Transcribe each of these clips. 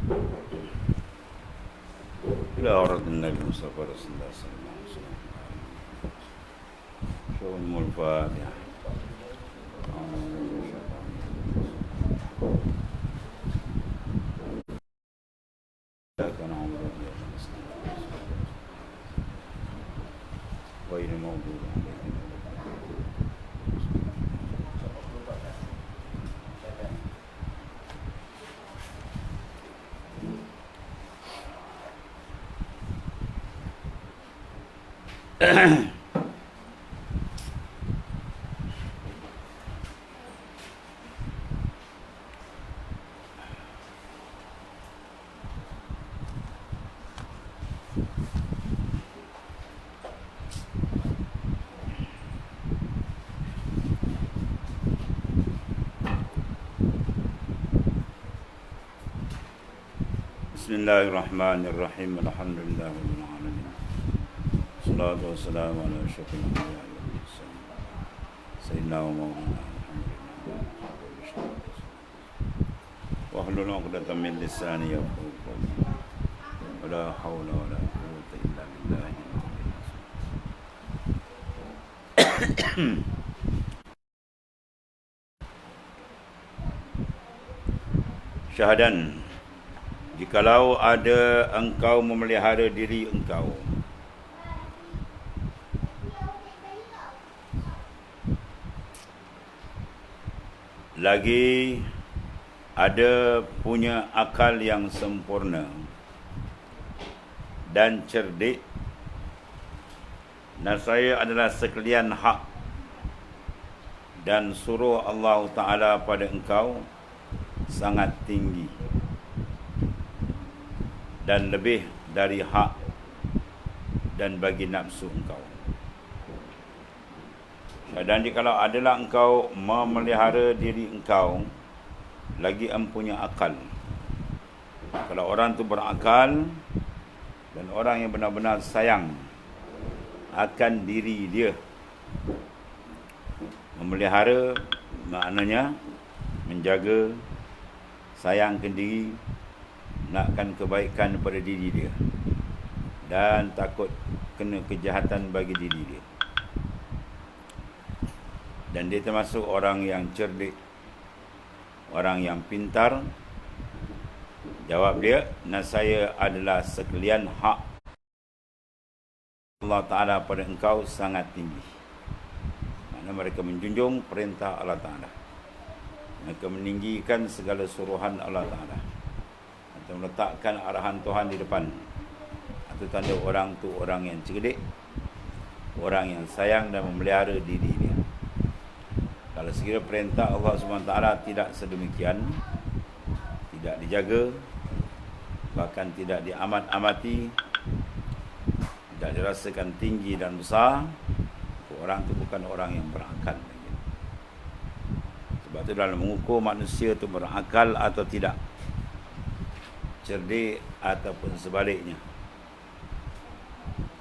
إلى عرض النبي المصطفى رسول الله صلى الله عليه وسلم. شو الفاتحة. إياك نعبد وإياك نستعين غير المغضوب عليهم. بسم الله الرحمن الرحيم الحمد لله رب العالمين الصلاة والسلام على أشرف الأنبياء والمرسلين سيدنا ومولانا محمد واحلل عقدة من لساني يفقهوا قولي ولا حول ولا قوة إلا بالله العلي العظيم. Syahadan, jikalau ada engkau memelihara diri engkau lagi ada punya akal yang sempurna dan cerdik, nasaya adalah sekalian hak dan suruh Allah Ta'ala pada engkau sangat tinggi dan lebih dari hak dan bagi nafsu engkau. Dan jikalau adalah engkau memelihara diri engkau lagi empunya akal. Kalau orang tu berakal dan orang yang benar-benar sayang akan diri dia, memelihara maknanya menjaga, sayangkan diri, nakkan kebaikan pada diri dia dan takut kena kejahatan bagi diri dia. Dan dia termasuk orang yang cerdik, orang yang pintar. Jawab dia, nasaya adalah sekalian hak Allah Ta'ala pada engkau sangat tinggi. Maknanya mereka menjunjung perintah Allah Ta'ala, mereka meninggikan segala suruhan Allah Ta'ala, atau meletakkan arahan Tuhan di depan. Itu tanda orang tu orang yang cerdik, orang yang sayang dan memelihara diri dia. Kalau sekiranya perintah Allah SWT tidak sedemikian, tidak dijaga, bahkan tidak diamat-amati, tidak dirasakan tinggi dan besar, orang itu bukan orang yang berakal. Sebab itu dalam mengukur manusia itu berakal atau tidak, cerdik ataupun sebaliknya,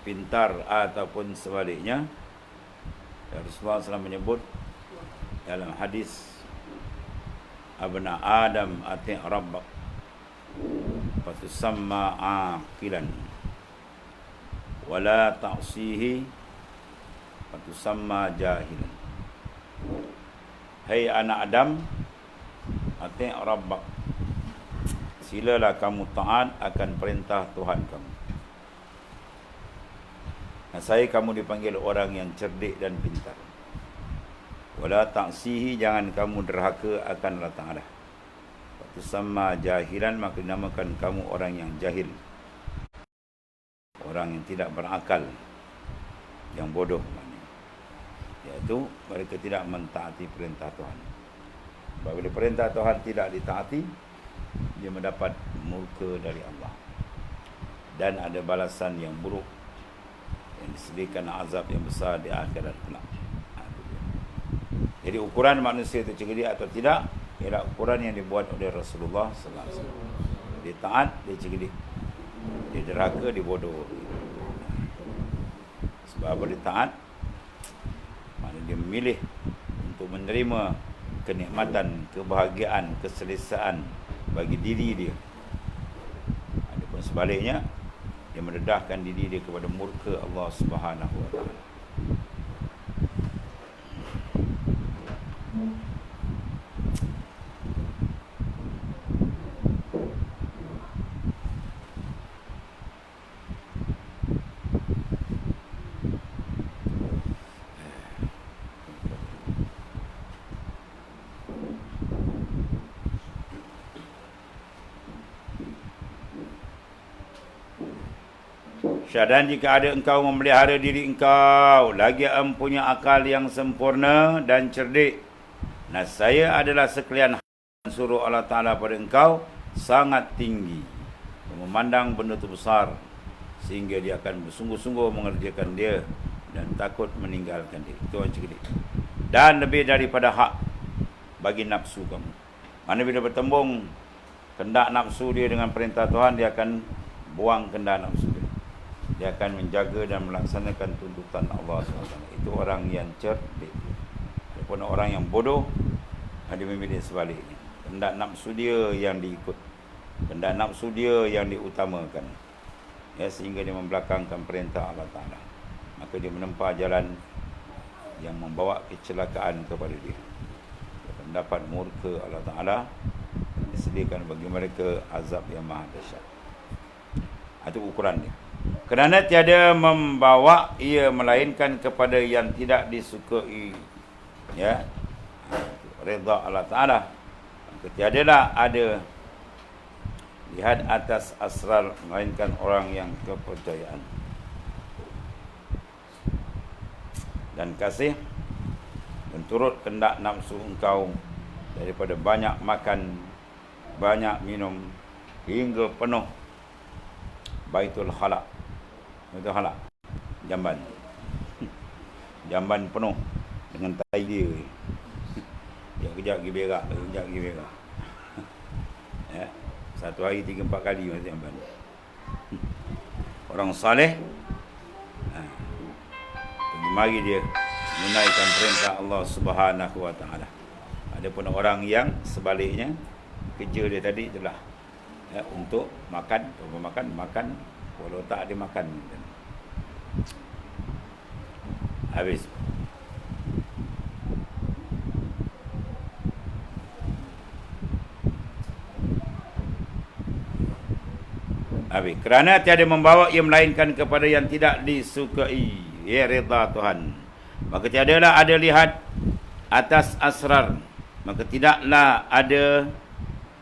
pintar ataupun sebaliknya, Rasulullah SAW menyebut dalam hadis, abna Adam ati' rabbak fatusamma aqilan wala ta'sihi fatusamma jahilan. Hai anak Adam, ati' rabbak, silalah kamu taat akan perintah Tuhan kamu. Saya kamu dipanggil orang yang cerdik dan pintar. Wala ta'sihi, jangan kamu derhaka akan Allah Ta'ala. Waktu sama jahilan, maka dinamakan kamu orang yang jahil, orang yang tidak berakal, yang bodoh, iaitu mereka tidak mentaati perintah Tuhan. Bila perintah Tuhan tidak ditaati, dia mendapat murka dari Allah dan ada balasan yang buruk, yang disediakan azab yang besar di akhirat kelak. Jadi ukuran manusia itu cerdik atau tidak ialah ukuran yang dibuat oleh Rasulullah sallallahu alaihi wasallam. Dia taat, dia cerdik. Dia derhaka, dia bodoh. Sebab apa dia taat? Maknanya dia memilih untuk menerima kenikmatan, kebahagiaan, keselesaan bagi diri dia sebaliknya dia mendedahkan diri dia kepada murka Allah Subhanahu wa taala. Dan jika ada engkau memelihara diri engkau lagi empunya akal yang sempurna dan cerdik, nescaya adalah sekalian suruh Allah Ta'ala pada engkau sangat tinggi, memandang benda itu besar sehingga dia akan bersungguh-sungguh mengerjakan dia dan takut meninggalkan dia. Itu orang cerdik. Dan lebih daripada hak bagi nafsu kamu. Mana bila bertembung kendak nafsu dia dengan perintah Tuhan, dia akan buang kendak nafsu dia. Dia akan menjaga dan melaksanakan tuntutan Allah SWT. Itu orang yang cerdik. Adapun orang yang bodoh, dia memilih sebaliknya. Kendak nafsu dia yang diikut, kendak nafsu dia yang diutamakan, ya, sehingga dia membelakangkan perintah Allah Ta'ala. Maka dia menempuh jalan yang membawa kecelakaan kepada dia. Dia mendapat murka Allah Ta'ala, disediakan bagi mereka azab yang maha dahsyat. Itu ukuran dia. Kerana tiada membawa ia melainkan kepada yang tidak disukai, ya, redha Allah Ta'ala. Tiadalah ada lihat atas asrar melainkan orang yang kepercayaan dan kasih dan turut kendak nafsu engkau daripada banyak makan, banyak minum hingga penuh Baitul Khala. Baitul Khala, jamban. Jamban penuh dengan tai dia. Kejap pergi berak, kejap pergi berak. Ya, satu hari 3-4 kali masuk jamban. Orang saleh, pergi mari dia menunaikan perintah Allah Subhanahu wa taala. Adapun orang yang sebaliknya, kerja dia tadi adalah, ya, untuk makan, makan walau tak ada makan. Habis. Kerana tiada membawa ia melainkan kepada yang tidak disukai, ya, redha Tuhan. Maka tiadalah ada lihat atas asrar, maka tidaklah ada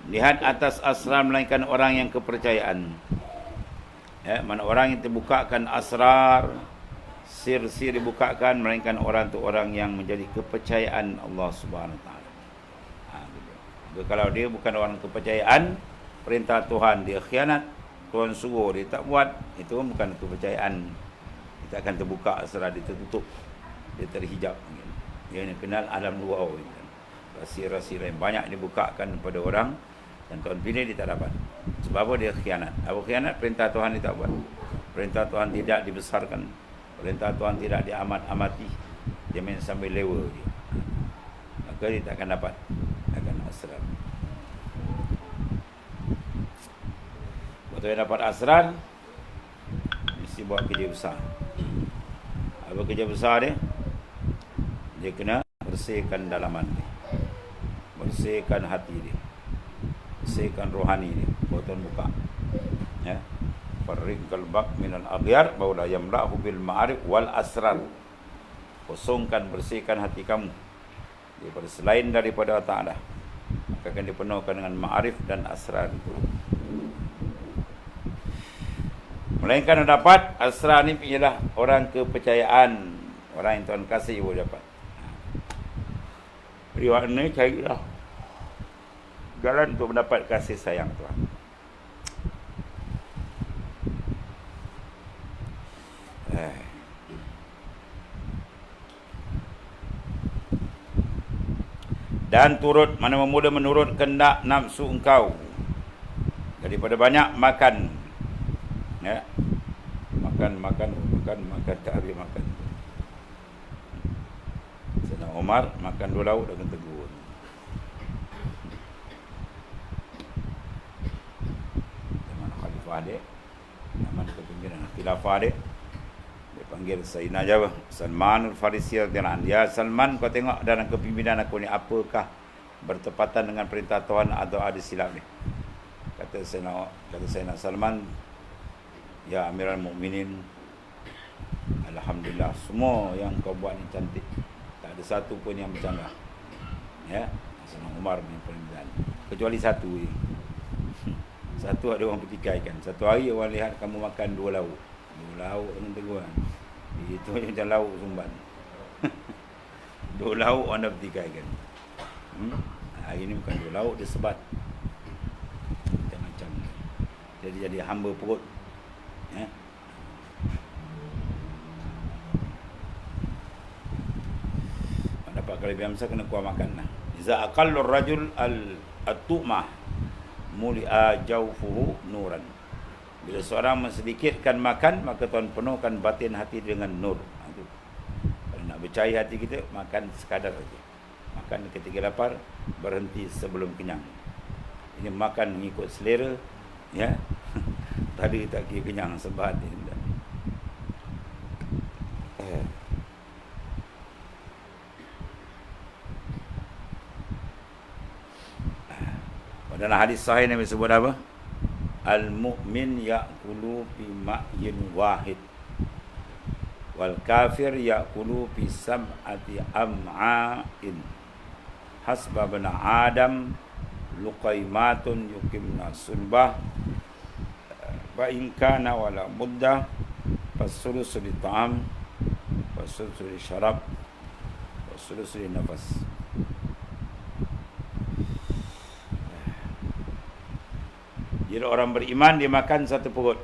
lihat atas asrar melainkan orang yang kepercayaan. Ya, mana orang yang terbukakan asrar, sir-sir dibukakan, melainkan orang tu orang yang menjadi kepercayaan Allah Subhanahu Wa Taala. Kalau dia bukan orang kepercayaan, perintah Tuhan dia khianat, Tuhan suruh dia tak buat, itu bukan kepercayaan. Kita akan terbuka asrar, dia tertutup, dia terhijab. Dia kenal alam luar. Rahsia-rahsia lain banyak dibukakan kepada orang, dan Tuhan pilih dia tak dapat. Sebab apa? Dia khianat. Apa khianat? Perintah Tuhan dia tak buat. Perintah Tuhan tidak dibesarkan. Perintah Tuhan tidak diamat-amati. Dia main sambil lewa dia. Maka dia tak akan dapat akan asrar. Waktu dia dapat asrar, mesti buat kerja besar. Apa kerja besar dia? Dia kena bersihkan dalaman dia, bersihkan hati dia, bersihkan rohani dia. Tuan buka, ya, farriq qalbak minal aghyar baula yamla'hu bil ma'arif wal asrar. Kosongkan, bersihkan hati kamu daripada selain daripada Allah Ta'ala, maka akan dipenuhkan dengan ma'arif dan asrar itu. Melainkan dapat asrar ni ialah orang kepercayaan, orang yang Tuhan kasih boleh dapat. Riwayat ni carilah jalan untuk mendapat kasih sayang Tuhan. Dan turut, mana memula menurut kehendak nafsu engkau daripada banyak makan, ya, makan tak habis makan. Sayyidina Umar makan 2 lauk dengan tegur. Zaman Khalifah dia pimpinan khilafah dia. Dia panggil Sayyidina Jabir Salman Al-Farisi radhiyallahu anhu. Ya Salman, kau tengok dalam kepimpinan aku ni apakah bertepatan dengan perintah Tuhan atau ada silap ni? Kata Sayyidina Salman, ya Amirul Mukminin, alhamdulillah semua yang kau buat ni cantik. Tak ada satu pun yang bercanggah. Ya, Sayyidina Umar bin Khattab. Kecuali satu je. Satu ada orang pertikaikan. Satu hari orang lihat kamu makan 2 lauk. 2 lauk dengan teguran. Itu macam lauk sumban. 2 lauk orang dah pertikaikan. Hari ni bukan 2 lauk, dia sebat. Macam-macam. Jadi hamba perut. Ya. Dapat kelebihan besar kena kuah makan lah. Iza aqallur rajul al-tu'mah muli'a jawfuhu nuran. Bila seorang sedikitkan makan, maka Tuhan penuhkan batin hati dengan nur. Itu. Kalau nak bercair hati kita, makan sekadar saja. Makan ketika lapar, berhenti sebelum kenyang. Ini makan mengikut selera, ya. Tadi tak kira kenyang sebab ini. Dalam hadis sahih Nabi sebut apa? Al-mu'min ya'kulu fi ma'yin wahid wal kafir ya'kulu fi sab'ati am'a'in hasba bani Adam luqaimatun yukimna sulbah wa in kana wala muddah fasulusu li ta'am fasulusu li syarab fasulusu li nafas. Jadi orang beriman dia makan 1 perut.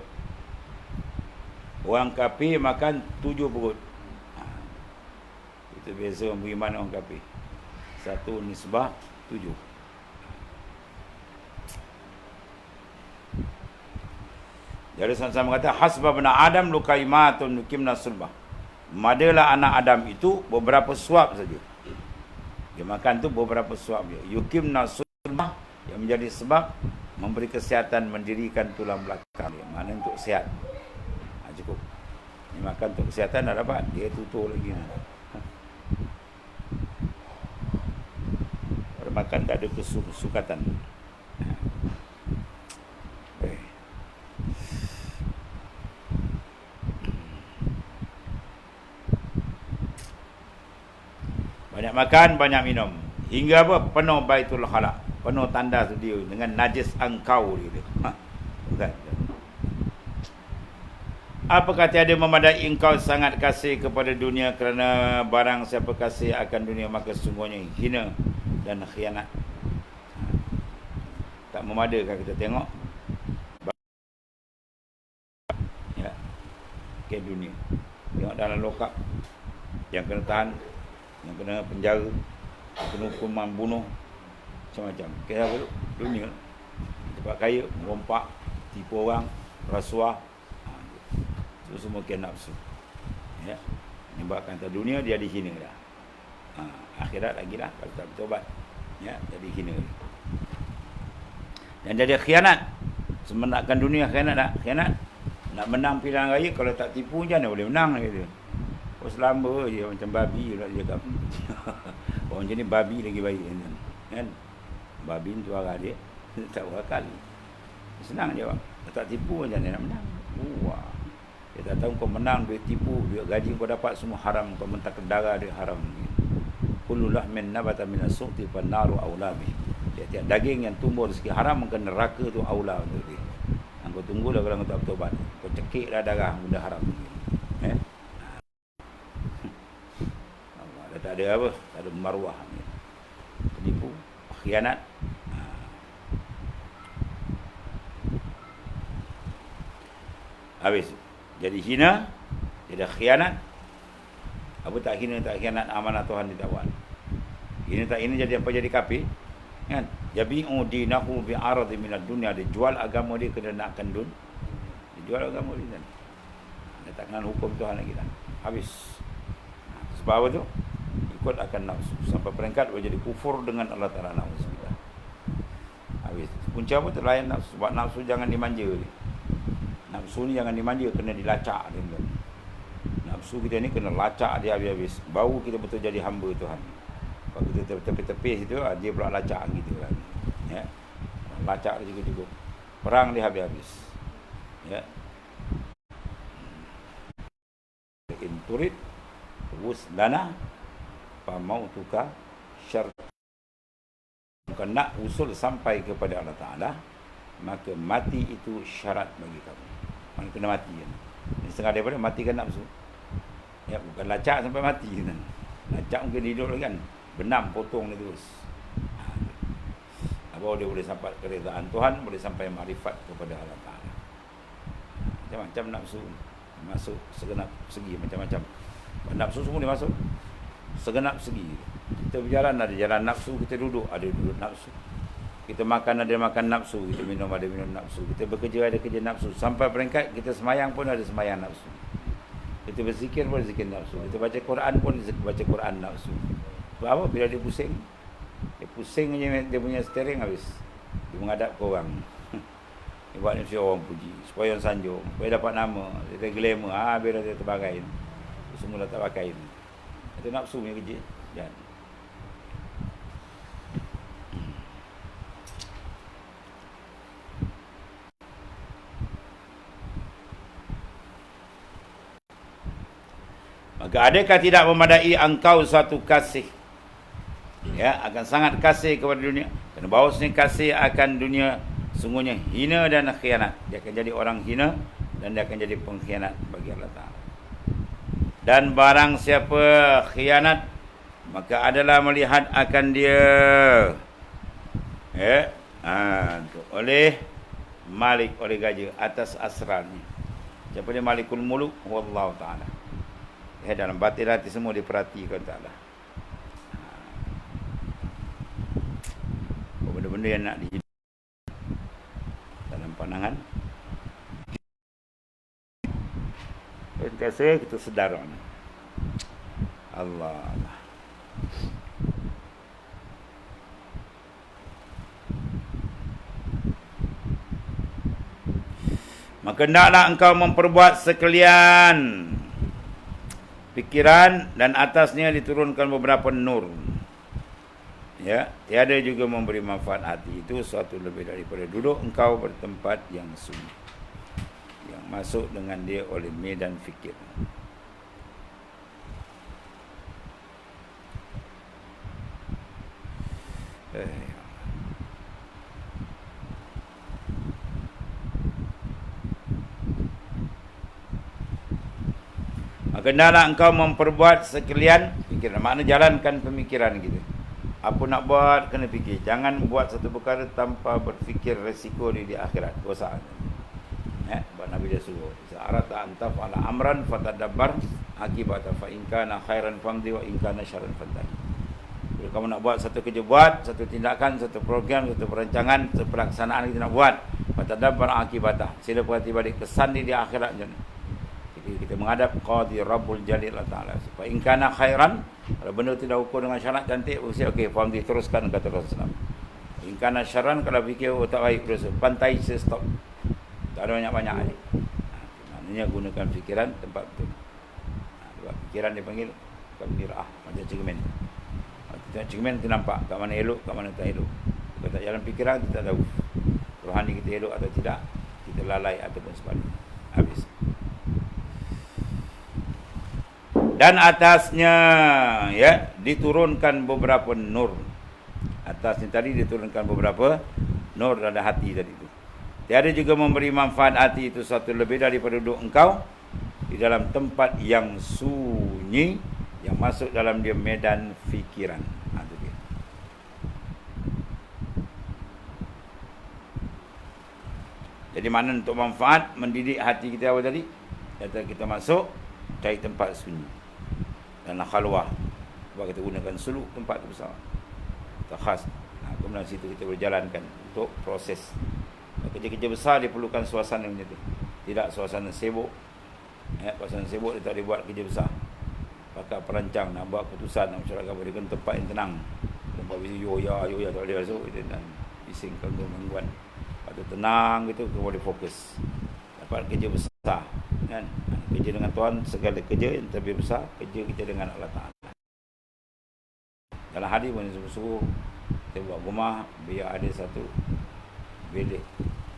Orang kafir makan 7 perut. Itu beza orang beriman dan orang kafir. 1 nisbah 7. Jadi sama-sama kata hasba bani Adam lukaimatun nukimna sulbah. Madalah anak Adam itu beberapa suap saja. Dia makan tu beberapa suap je. Yukimna sulbah yang menjadi sebab memberi kesihatan, mendirikan tulang belakang dia. Mana untuk sihat. Cukup. Ini makan untuk kesihatan dah dapat. Dia tutur lagi. Orang makan tak ada kesukatan. Banyak makan, banyak minum. Hingga apa? Penuh Baitul Khala. Penuh tanda studio dengan najis engkau dia. Bukan. Apakah tiada memadai engkau sangat kasih kepada dunia, kerana barang siapa kasih akan dunia maka sungguhnya hina dan khianat. Tak memadai kalau kita tengok ya, ke dunia. Tengok dalam lokap yang kena tahan, yang kena penjara, yang kena hukuman bunuh, macam-macam. Kira apa tu? Dunia. Cepat kaya, merompak, tipu orang, rasuah. Itu semua kena nafsu. Ya. Menyebabkan atas dunia dia dihina dah. Akhirat lagi lah kalau tak bertobat. Ya, jadi hina. Dan jadi khianat. Semenakkan dunia khianat tak? Khianat. Nak menang pilihan raya kalau tak tipu macam mana boleh menang gitu. Oh selamba je macam babi pula dia cakap. Orang macam ni babi lagi baik kan. Babi tu arah dia tak berakal. Senang jawab. Tak tipu macam mana nak menang. Wah. Dia tak tahu kau menang duit tipu, duit gaji kau dapat semua haram, kau mentak darah dia haram. Kullu lahmin nabata min as-suqti fan naru aula bi. Tiap-tiap daging yang tumbuh rezeki haram maka neraka tu aula untuk dia. Kau tunggulah kalau kau tak bertobat. Kau cekiklah darah benda haram. Tak ada apa, tak ada maruah. Penipu, khianat. Habis. Jadi hina, jadi khianat. Apa tak hina, tak khianat amanah Tuhan dia tak buat. Hina tak hina jadi apa, jadi kafir. Kan? Yabi'u dinahu bi'aradi minad dunya. Dia jual agama dia kerana nakkan dun. Dia jual agama dia. Dia tak kenal hukum Tuhan lagi dah. Habis. Sebab apa tu? Ikut akan nafsu. Sampai peringkat boleh jadi kufur dengan Allah Ta'ala. Habis. Punca apa tu? Layan nafsu. Sebab nafsu jangan dimanja dia. Nafsu ni jangan dimanja, kena dilacak dia. Nafsu kita ni kena lacak dia habis-habis. Baru kita betul jadi hamba Tuhan. Kalau kita tepi-tepi situ, dia pula lacak gitu kan. Ya. Lacak dia juga. Perang dia habis-habis. Ya. In turid wuslana famautuka syar. Bukan nak usul sampai kepada Allah Ta'ala, maka mati itu syarat bagi kamu. Mana kena mati kan. Ini setengah daripada matikan nafsu. Ya, bukan lacak sampai mati kan. Lacak mungkin hidup lagi kan. Benam, potong dia terus. Baru dia boleh sampai keredaan Tuhan, boleh sampai makrifat kepada Allah Ta'ala. Macam-macam nafsu. Masuk segenap segi, macam-macam. Nafsu semua dia masuk segenap segi. Kita berjalan, ada jalan nafsu. Kita duduk, ada duduk nafsu. Kita makan, ada makan nafsu. Kita minum, ada minum nafsu. Kita bekerja, ada kerja nafsu. Sampai peringkat kita semayang pun ada semayang nafsu. Kita berzikir pun zikir nafsu. Kita baca Quran pun baca Quran nafsu. Sebab apa? Bila dia pusing, dia pusing je dia punya steering habis. Dia menghadap ke orang. Dia buat ni orang puji, supaya orang sanjung, supaya dapat nama, dia glamour. Bila dia terbagai, semua dah tak pakai. Itu nafsu punya kerja. Jangan. Maka adakah tidak memadai engkau satu kasih, ya, akan sangat kasih kepada dunia, kerana bahawasanya kasih akan dunia sungguhnya hina dan khianat. Dia akan jadi orang hina dan dia akan jadi pengkhianat bagi Allah Ta'ala. Dan barang siapa khianat, maka adalah melihat akan dia, ya, oleh Malik, oleh Gajah atas asrarnya. Siapa dia? Malikul Muluk, wallahu ta'ala. Dalam batin hati semua diperhatikan Ta'ala. Benda-benda yang nak dihidup dalam pandangan sentiasa kita sedar Allah. Maka hendaklah engkau memperbuat sekalian fikiran, dan atasnya diturunkan beberapa nur. Ya, tiada juga memberi manfaat hati itu suatu lebih daripada duduk engkau bertempat yang sunyi, yang masuk dengan dia oleh medan fikir. Maka hendaklah engkau memperbuat sekalian fikiran. Makna jalankan pemikiran kita. Apa nak buat, kena fikir. Jangan buat satu perkara tanpa berfikir resiko di akhirat. Dosa. Sebab Nabi dia suruh, sa'arata antaf ala amran fatadabbar akibata fa in kana khairan famdi wa in kana syarran fantahi. Bila kamu nak buat satu kerja, buat satu tindakan, satu program, satu perancangan, satu pelaksanaan kita nak buat, fatadabbar akibata. Sila perhati balik kesan di akhirat je. Kita menghadap Qadi Rabbul Jalil Allah Ta'ala. Supaya in kana khairan, kalau benda tidak ukur dengan syarat cantik, okey, faham, diteruskan kata Rasulullah. In kana syarran, kalau fikir tak baik, terus pantai, stop. Tak ada banyak-banyak ni. Maknanya gunakan fikiran tempat betul. Sebab fikiran dia panggil mir'ah, macam cermin. Kita cermin kita nampak kat mana elok, kat mana tak elok. Kalau tak jalan fikiran, kita tak tahu rohani kita elok atau tidak, kita lalai ataupun sebaliknya. Habis. Dan atasnya, ya, diturunkan beberapa nur. Atasnya tadi diturunkan beberapa nur pada hati tadi itu. Tiada juga memberi manfaat hati itu satu lebih daripada duduk engkau di dalam tempat yang sunyi, yang masuk dalam dia medan fikiran. Itu dia. Jadi mana untuk manfaat mendidik hati kita awal tadi? Kata kita masuk, cari tempat sunyi dan khalwah. Sebab kita gunakan suluk tempat itu besar. Kita khas. Kemudian situ kita berjalankan untuk proses. Kerja-kerja besar diperlukan suasana macam tu. Tidak suasana sibuk. Suasana sibuk dia tak boleh buat kerja besar. Pakar perancang nak buat keputusan nak masyarakat boleh kan tempat yang tenang. Tempat bising yoya tak boleh masuk dan bising gangguan. Atau tenang gitu, kita boleh fokus. dapat kerja besar, kan? Kerja dengan Tuhan, segala kerja yang lebih besar, kerja kita dengan Allah Ta'ala. Dalam hadis pun suruh kita buat rumah, biar ada satu bilik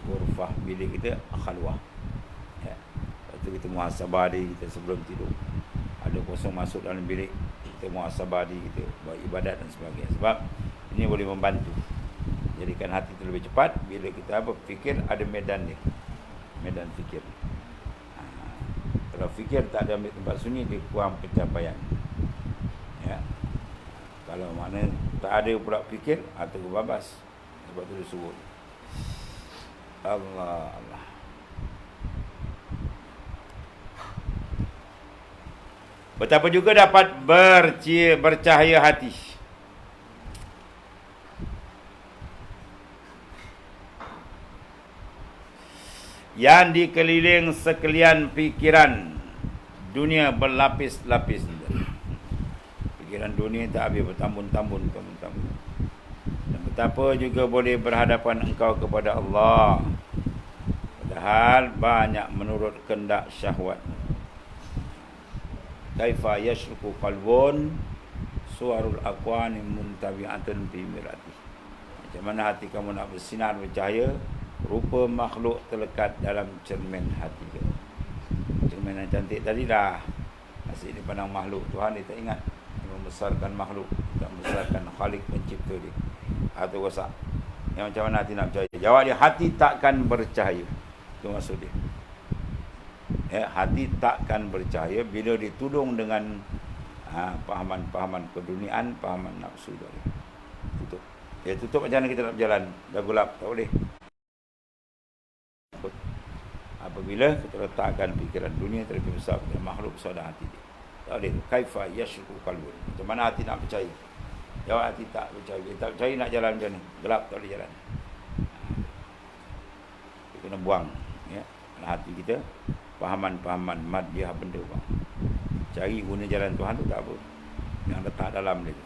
ghurfah, bilik kita khalwah, ya. Lepas tu kita muhasabah diri kita sebelum tidur. Ada kosong masuk dalam bilik, kita muhasabah diri kita, buat ibadat dan sebagainya. Sebab ini boleh membantu jadikan hati itu lebih cepat. Bila kita fikir, ada medan dia, medan fikir. Kalau fikir tak ada ambil tempat sunyi, dia kurang pencapaian, ya. Kalau mana tak ada pula fikir, atau babas. Sebab tu disebut Allah. Betapa juga dapat bercahaya hati. Yang dikeliling sekalian pikiran dunia berlapis-lapis. Pikiran dunia tak habis, bertambun-tambun. Dan betapa juga boleh berhadapan engkau kepada Allah, padahal banyak menurut kehendak syahwat. Kaifa yashruku qalbun suwarul aqwani muntabi'atun fi mirati. Macam mana hati kamu nak bersinar, bercahaya, rupa makhluk terlekat dalam cermin hati kita. Cermin yang cantik tadi dah, asyik dipandang makhluk. Tuhan dia tak ingat, dia membesarkan makhluk, tak membesarkan Khalik pencipta dia. Atau rosak. Yang macam mana hati nak percaya? Jawab dia, hati takkan bercahaya. Itu maksud dia. Hati takkan bercahaya bila ditudung dengan pahaman-pahaman keduniaan, pahaman nafsu tadi. Tutup. Tutup macam mana kita nak berjalan? Dah gelap, tak boleh. Apabila kita letakkan fikiran dunia terlebih besar pada makhluk besar dalam hati dia. Tak boleh. Kaifa yashruku qalbun. Macam mana hati nak percaya? Jawab, hati tak percaya. Dia tak percaya, nak jalan macam ni. Gelap, tak boleh jalan. Kita kena buang, ya, dalam hati kita pahaman-pahaman madiyah benda bang. Cari guna jalan Tuhan tu tak apa. Yang letak dalam dia tu,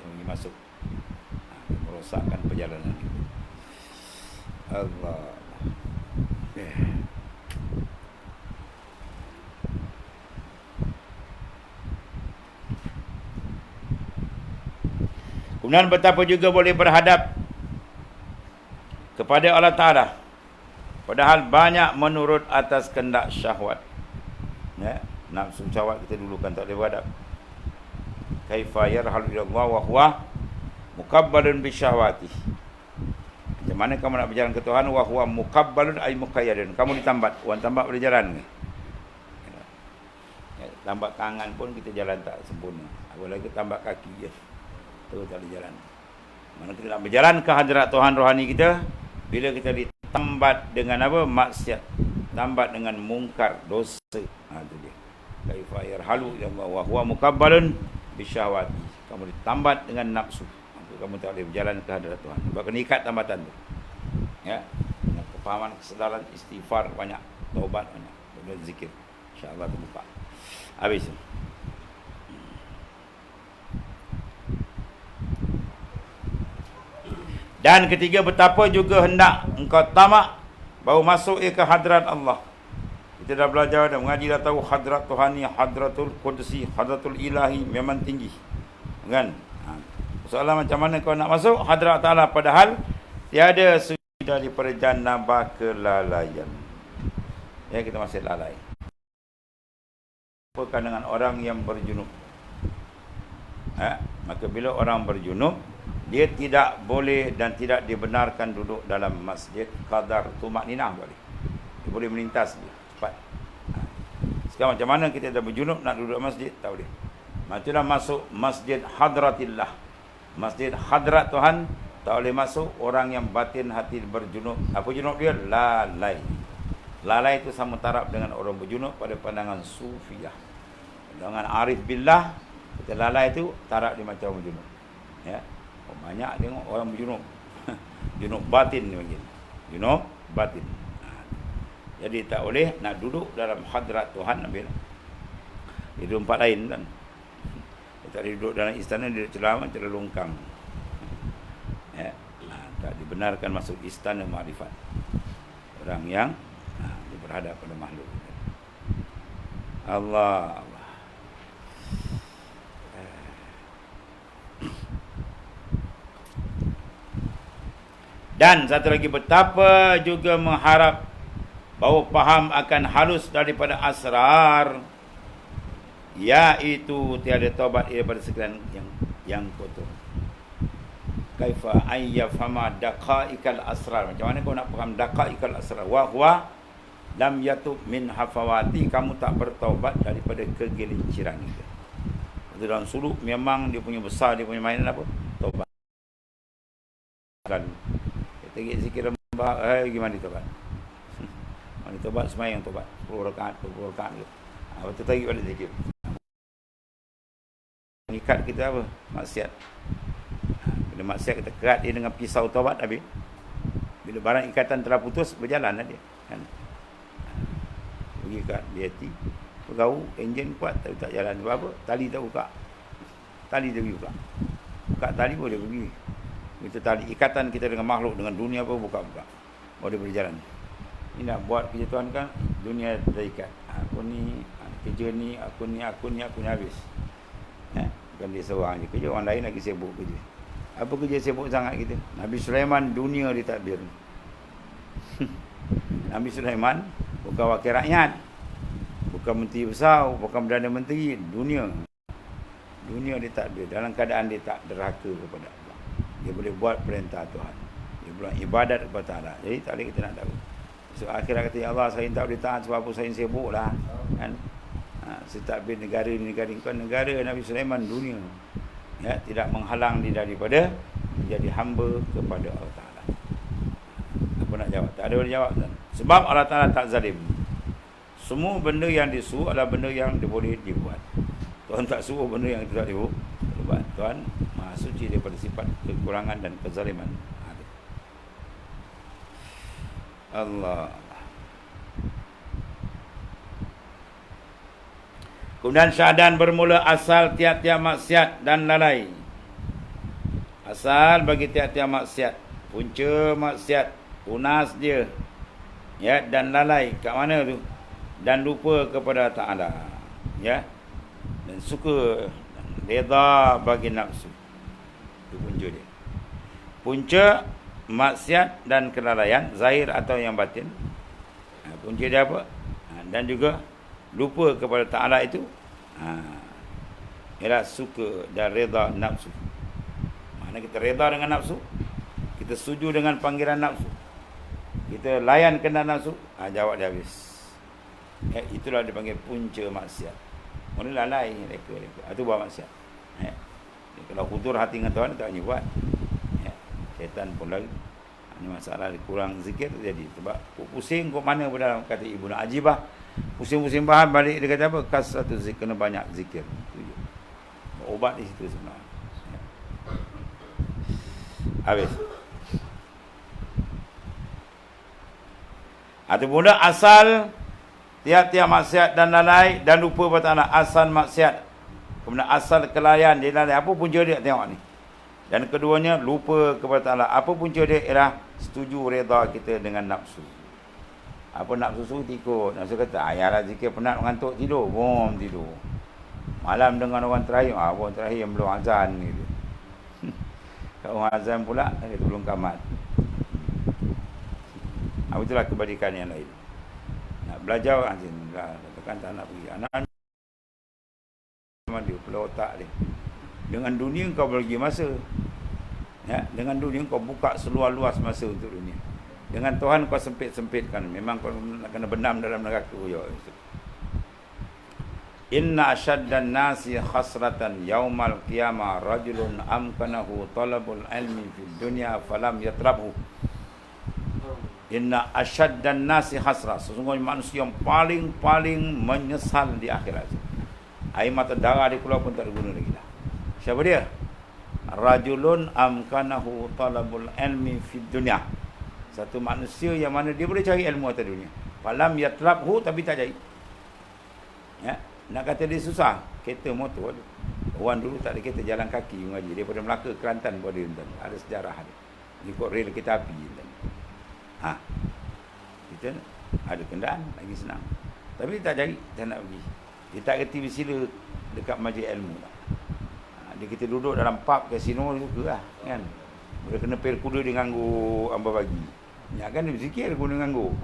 yang pergi masuk, merosakkan perjalanan kita. Allah. Kemudian betapa juga boleh berhadap kepada Allah Ta'ala, padahal banyak menurut atas kehendak syahwat, ya. Nafsu syahwat kita dulu kan tak boleh berhadap. Kaifa yarhalu ilallah wa huwa mukabbalun bisyahwati. Macam mana kamu nak berjalan ke Tuhan? Wa huwa mukabbalun ay muqayyadun. Kamu ditambat, orang tambat boleh jalan ke? Ya, tambat tangan pun kita jalan tak sempurna, apalagi tambat kaki je, terus tak boleh jalan. Mana kita nak berjalan ke hadirat Tuhan rohani kita, bila kita ditambat dengan apa? Maksiat, tambat dengan mungkar, dosa. Itu dia. Kaifa yarhalu ilallah wa huwa mukabbalun bisyahwati. Kamu ditambat dengan nafsu, kamu tak boleh berjalan ke hadirat Tuhan. Sebab kena ikat tambatan tu, ya. Dengan kefahaman, kesedaran, istighfar banyak, taubat banyak, dan zikir, insya-Allah terbuka. Habis. Dan ketiga, betapa juga hendak engkau tamak baru masuk ke hadrat Allah. Kita dah belajar, dah mengaji, dah tahu hadrat Tuhani, hadratul qudsi, hadratul ilahi memang tinggi, kan? Soalan macam mana kau nak masuk hadrat Ta'ala, padahal tiada suci daripada janabah kelalaian. Ya, kita masih lalai. Bukan dengan orang yang berjunub. Maka bila orang berjunub, dia tidak boleh dan tidak dibenarkan duduk dalam masjid qadar tumakninah boleh. Dia boleh melintas dia cepat. Sekarang macam mana kita dah berjunub nak duduk masjid? Tak boleh. Macam mana masuk masjid hadratillah, masjid hadrat Tuhan, tak boleh masuk orang yang batin hati berjunub. Apa junub dia? Lalai. Lalai itu sama taraf dengan orang berjunub pada pandangan sufiah. Dengan arif billah, kita lalai itu taraf dia macam orang berjunub, ya. Banyak tengok orang berjunub. Junub batin ni panggil. Junub batin. Jadi tak boleh nak duduk dalam hadrat Tuhan, ambil. Itu tempat lain kan. Dia tak duduk dalam istana, dia ceramah longkang. Ya. Tak dibenarkan masuk istana makrifat. Orang yang dia berhadap pada makhluk. Allah. Dan satu lagi, betapa juga mengharap bahawa faham akan halus daripada asrar, iaitu tiada taubat daripada sekalian yang kotor. Kaifa ayyafama daqaiqal asrar. Macam mana kau nak faham daqaiqal asrar? Wa huwa lam yatub min hafawati, kamu tak bertaubat daripada kegelinciran itu. Dalam suluk memang dia punya besar, dia punya mainan apa? Taubat. Lalu kita zikir lembah, gimana taubat? Mana taubat semayang taubat 10 rakaat, 20 rakaat tu. Betul tadi pada zikir. Ikat kita apa? Maksiat. Bila maksiat kita kerat dia dengan pisau taubat habis. Bila barang ikatan telah putus, berjalan dia kan. Pergi kat BRT, pegau, enjin kuat tapi tak jalan. Sebab apa? Tali tak buka. Tali tak buka. Buka tali boleh pergi. Itu tali ikatan kita dengan makhluk, dengan dunia apa buka-buka. Boleh berjalan. Ini nak buat kerja Tuhan kan, dunia dah ikat. Aku ni, kerja ni, aku ni habis. Bukan dia seorang je. Kerja orang lain lagi sibuk kerja. Apa kerja sibuk sangat kita? Nabi Sulaiman dunia ditadbir. Nabi Sulaiman bukan wakil rakyat, bukan menteri besar, bukan Perdana Menteri, dunia. Dunia ditadbir dalam keadaan dia tak derhaka kepada Allah. Dia boleh buat perintah Tuhan. Dia boleh ibadat kepada Allah. Jadi tak boleh kita nak tahu. So akhirnya kata, ya Allah, saya tak boleh tahan sebab apa, saya sibuk lah kan. Setadbir negara kan negara Nabi Sulaiman dunia. Ya, tidak menghalang dia daripada menjadi hamba kepada Allah Ta'ala. Apa nak jawab? Tak ada boleh jawab kan? Sebab Allah Ta'ala tak zalim. Semua benda yang disuruh adalah benda yang boleh dibuat. Tuhan tak suruh benda yang tidak dibuat. Tuhan Maha Suci daripada sifat kekurangan dan kezaliman. Allah. Kemudian syahadan bermula asal tiap-tiap maksiat dan lalai. Asal bagi tiap-tiap maksiat, punca maksiat, tunas dia, ya, dan lalai kat mana tu? Dan lupa kepada Ta'ala, ya, dan suka dan reda bagi nafsu. Itu punca dia. Punca maksiat dan kelalaian, zahir atau yang batin. Punca dia apa? Dan juga lupa kepada Ta'ala itu ialah suka dan reda nafsu. Mana kita reda dengan nafsu, kita setuju dengan panggilan nafsu, kita layan kehendak nafsu, jawab dia habis. Itulah dipanggil punca maksiat. Mula lalai reka. Itu buat maksiat. Kalau kutur hati dengan Tuhan, tak hanya buat. Syaitan pun lagi. Ini masalah kurang zikir jadi. Sebab pusing kok mana pun dalam kata Ibnu Ajibah. Pusing-pusing bahan balik dia kata apa? Kasratu zikir, kena banyak zikir. Obat di situ sebenarnya. Habis. Atau mula asal tiap-tiap maksiat dan lalai dan lupa pada Allah. Asal maksiat, kemudian asal kelalaian dia lalai. Apa punca dia? Tengok ni. Dan keduanya lupa kepada Allah. Apa punca dia? Ialah setuju reda kita dengan nafsu. Apa nafsu suruh ikut. Nafsu kata, ayalah zikir penat mengantuk tidur. Bom tidur. Malam dengan orang terakhir, orang terakhir yang belum azan gitu. Kalau orang azan pula, dia belum kamat. Itulah kebalikan yang lain. Nak belajar katakan tak nak pergi. Anak dia pula otak dia. Dengan dunia kau bagi masa. Ya, dengan dunia kau buka seluas-luas masa untuk dunia. Dengan Tuhan kau sempit-sempitkan. Memang kau nak kena benam dalam neraka. Inna asyaddan nasi khasratan yaumal qiyamah rajulun amkanahu talabul ilmi fid dunya falam yatrabhu. Inna asyaddan nasi khasrah. Sesungguhnya manusia yang paling menyesal di akhirat. Air mata darah dia keluar pun tak ada guna lagi dah. Siapa dia? Rajulun amkanahu talabul ilmi fid dunya. Satu manusia yang mana dia boleh cari ilmu atas dunia. Falam yatrabhu, tapi tak cari. Ya, nak kata dia susah, kereta motor ada. Orang dulu tak ada kereta, jalan kaki mengaji. Daripada Melaka Kelantan pun ada, ada sejarah dia. Ikut rel kereta api. Kita Ada kenderaan lagi senang. Tapi dia tak cari, tak nak pergi. Dia tak kerti bersila dekat majlis ilmu lah. Dia kita duduk dalam pub kasino juga lah kan. Bila kena pel kuda dia ganggu hamba pagi. Ya kan dia berzikir kuda ganggu.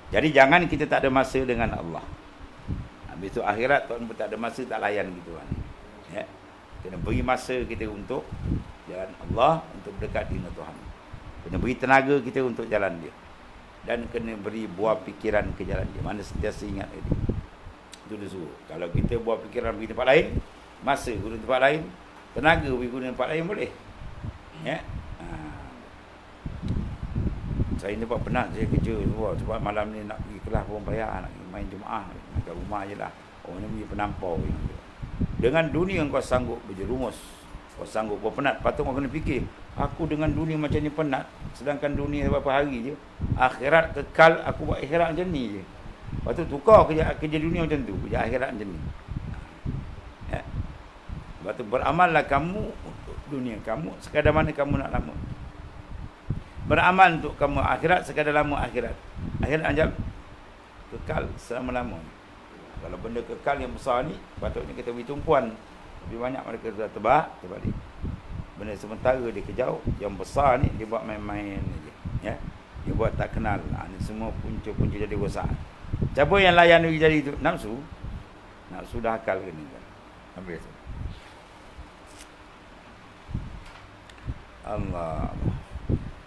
Jadi jangan kita tak ada masa dengan Allah. Besok akhirat Tuhan pun tak ada masa, tak layan gitu kan. Ya. Kena beri masa kita untuk jalan Allah, untuk berdekat dengan Tuhan. Kena beri tenaga kita untuk jalan dia. Dan kena beri buah fikiran ke jalan dia. Mana sentiasa ingat dia. Itu dia suruh. Kalau kita buah fikiran pergi tempat lain, masa guna tempat lain, tenaga pergi guna tempat lain boleh. Ya. Saya ni buat penat, saya kerja sebab malam ni nak pergi kelas pun payah, nak pergi main Jumaat, kat rumah je lah. Orang ni pergi penampau. Dengan dunia kau sanggup berjerumus, kau sanggup, kau penat. Patut kau kena fikir, aku dengan dunia macam ni penat, sedangkan dunia beberapa hari je. Akhirat kekal, aku buat akhirat macam ni je. Patut tukar kerja dunia macam tu, kerja akhirat macam ni. Ya. Lepas tu beramallah kamu untuk dunia kamu, sekadar mana kamu nak lama. Beramal untuk kamu akhirat, sekadar lama akhirat. Akhirat anjab kekal selama-lama. Kalau benda kekal yang besar ni, patutnya kita beri tumpuan. Lebih banyak mereka dah terbalik. Benda sementara dia kejauh, yang besar ni dia buat main-main aja. Ya. Dia buat tak kenal. Ini semua punca-punca jadi rosak. Siapa yang layan dia jadi itu? Nafsu. Nafsu dah akal ke ni. Habis. Allah.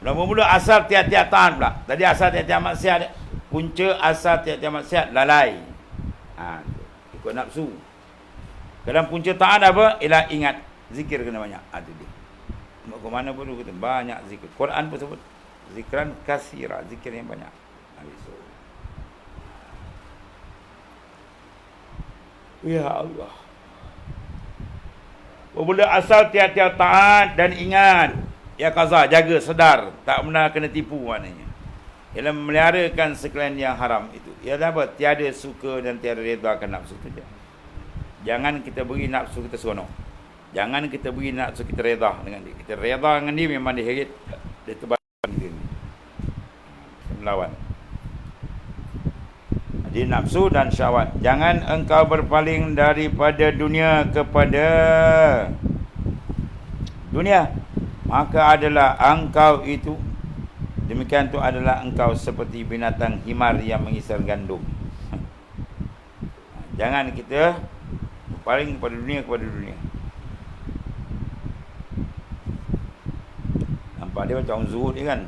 Mula-mula asal tiap-tiap taat pula. Tadi asal tiap-tiap maksiat. Punca asal tiap-tiap maksiat lalai. Ikut nafsu. Kadang punca taat apa? Ialah ingat. Zikir kena banyak. Ada dia. Mau ke mana pun kita banyak zikir. Quran pun sebut zikran kasira, zikir yang banyak. Habis. Ya Allah. Mula asal tiap-tiap taat dan ingat. Ya qaza, jaga, sedar, tak pernah kena tipu maknanya. Ialah memeliharakan sekalian yang haram itu. Ialah apa? Tiada suka dan tiada redha akan nafsu saja. Jangan kita beri nafsu kita seronok. Jangan kita beri nafsu kita redha dengan dia. Kita redha dengan dia memang dia herit, dia terbalik kita ni. Melawan. Jadi nafsu dan syahwat. Jangan engkau berpaling daripada dunia kepada dunia. Maka adalah engkau itu, demikian tu adalah engkau seperti binatang himar yang mengisar gandum. Jangan kita berpaling kepada dunia. Nampak dia macam zuhud ni kan,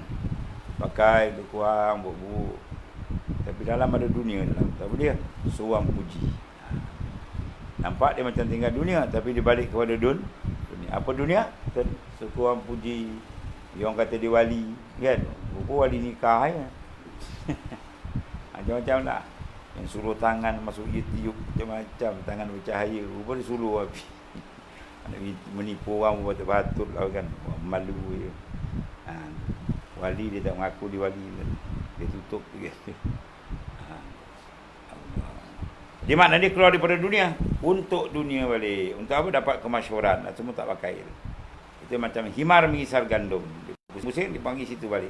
pakai lebih kurang, buruk-buruk, tapi dalam ada dunia dalam. Tapi dia seorang puji. Nampak dia macam tinggal dunia, tapi dia balik kepada dunia. Apa dunia? Sekurang puji. Yang kata dia wali, kan? Rupa wali nikah ya. Macam-macam lah. Yang suruh tangan masuk dia tiup macam-macam, tangan bercahaya. Rupa dia suruh api. Menipu orang buat patut lah kan. Malu je. Wali dia tak mengaku dia wali. Dia tutup dia. Di mana dia keluar daripada dunia? Untuk dunia balik. Untuk apa? Dapat kemasyhuran. Semua tak pakai. Itu macam himar mengisar gandum. Pusing dipanggil situ balik.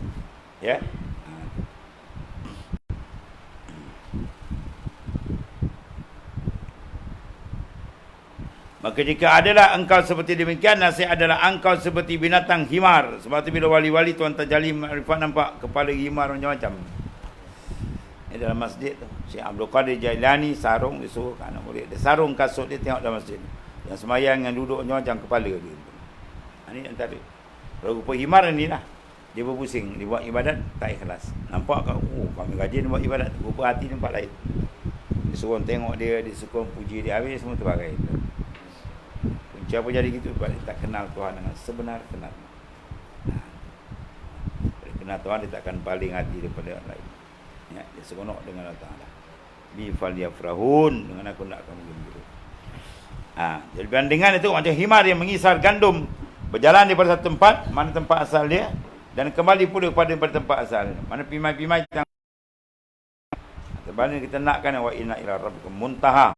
Ya. Maka jika adalah engkau seperti demikian, nasihat adalah engkau seperti binatang himar. Sebab tu bila wali-wali Tuan Tajali Marifat nampak kepala himar macam-macam. Dalam masjid tu, Syekh Abdul Qadir Jailani sarung dia suruh kat anak murid dia, sarung kasut dia tengok dalam masjid. Yang semayang yang duduk macam kepala dia. Ini antara rupa himar ni lah. Dia berpusing, dia buat ibadat tak ikhlas. Nampak kan, kami rajin buat ibadat, rupa hati tempat lain. Dia suruh tengok dia suruh puji dia, habis semua terbagai. Punca apa jadi gitu? Sebab dia tak kenal Tuhan dengan sebenar kenal. Dia kenal Tuhan, dia takkan paling hati daripada orang lain. Ya, dia seronok dengan Allah Ta'ala. Bi falyafrahun, dengan aku nak kamu gembira. Jadi bandingan itu macam himar yang mengisar gandum, berjalan daripada satu tempat, mana tempat asal dia, dan kembali pula kepada tempat asal. Mana pimai-pimai yang terbalik kita nakkan wa inna ila rabbikum muntaha.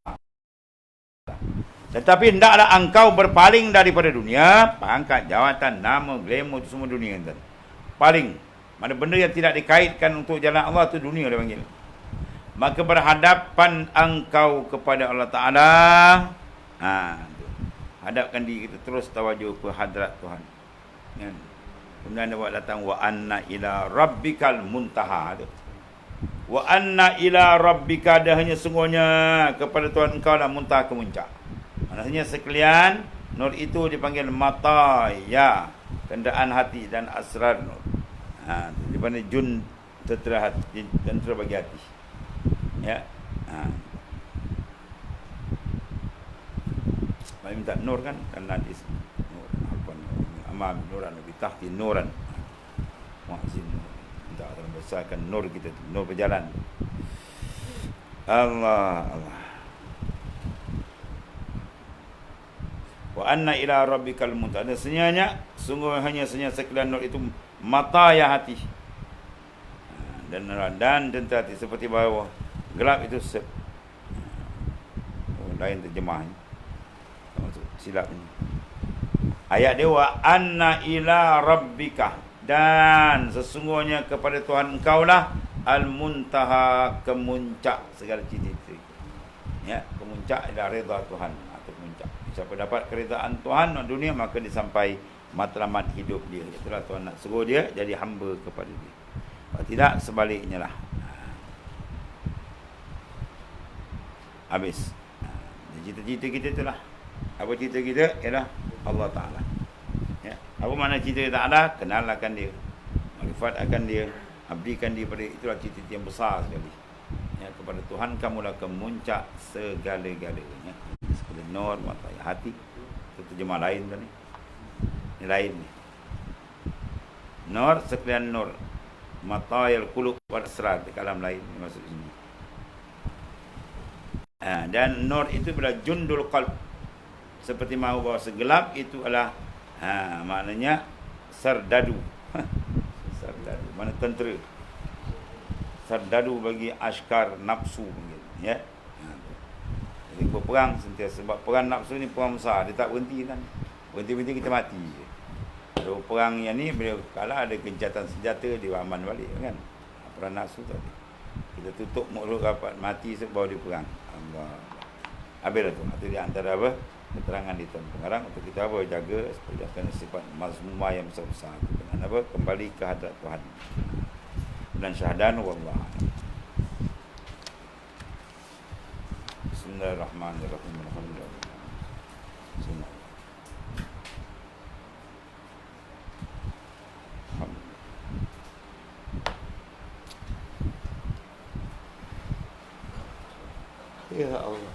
Tetapi hendaklah engkau berpaling daripada dunia, pangkat, jawatan, nama, glamour itu semua dunia. paling. Mana benda yang tidak dikaitkan untuk jalan Allah tu dunia dia panggil. Maka berhadapan engkau kepada Allah Ta'ala. Hadapkan diri kita terus tawajuh ke hadrat Tuhan. Kan? Kemudian dia buat datang wa anna ila rabbikal muntaha tu. Wa anna ila rabbika, dah hanya sungguhnya kepada Tuhan engkau lah muntaha ke muncak. Maksudnya sekalian nur itu dipanggil mata ya, kendaan hati dan asrar nur. Di mana jun tentera hati, tentera bagi hati. Ya. Mari minta nur kan hadis. Nur apa amam nuran bi tahti nuran. Muazzin minta Allah besarkan nur kita, nur berjalan. Allah. Wa anna ila rabbikal muntaha. Senyanya sungguh hanya senya sekalian nur itu mata ya hati. Dan tentera hati seperti bawah gelap itu lain terjemahnya. Silap ini. Ayat dia wa anna ila rabbika, dan sesungguhnya kepada Tuhan engkau lah al-muntaha, kemuncak segala cita-cita. Ya, kemuncak adalah redha Tuhan atau kemuncak. Siapa dapat keredaan Tuhan di dunia, maka dia sampai matlamat hidup dia. Itulah Tuhan nak suruh dia jadi hamba kepada dia. Kalau tidak, sebaliknya lah. Habis. Cita-cita kita itulah. Apa cita kita? Ialah Allah Ta'ala. Ya. Apa makna cita Ta'ala? Kenal akan dia. Makrifat akan dia. Abdikan dia pada, itulah cita-cita yang besar sekali. Ya, kepada Tuhan kamulah kemuncak segala-galanya. Seperti nur, mata, hati. Itu terjemah lain tadi. Ini lain ni. Nur, sekalian nur. Mata yal qulub wal asrar, kalam lain maksud ini. Dan nur itu bila jundul qalb, seperti mahu bahawa segelap itu adalah maknanya sardadu. Sardadu mana tentera, sardadu bagi askar nafsu ya. Jadi berperang sentiasa, sebab perang nafsu ni perang besar, dia tak berhenti kan. Berhenti kita mati je. Kalau perang yang ni bila kalah ada gencatan senjata, dia aman balik kan. Perang nafsu tadi kita tutup mulut rapat, mati sebab dia perang. Allah. Habislah tu. Itu di antara apa? Keterangan di Tuan Pengarang untuk kita apa? Jaga supaya jangan sifat mazmumah yang besar-besar. Dengan apa? Kembali ke hadrat Tuhan. Dan syahadan wallah. Bismillahirrahmanirrahim. Alhamdulillah. Bismillah. Ya Allah.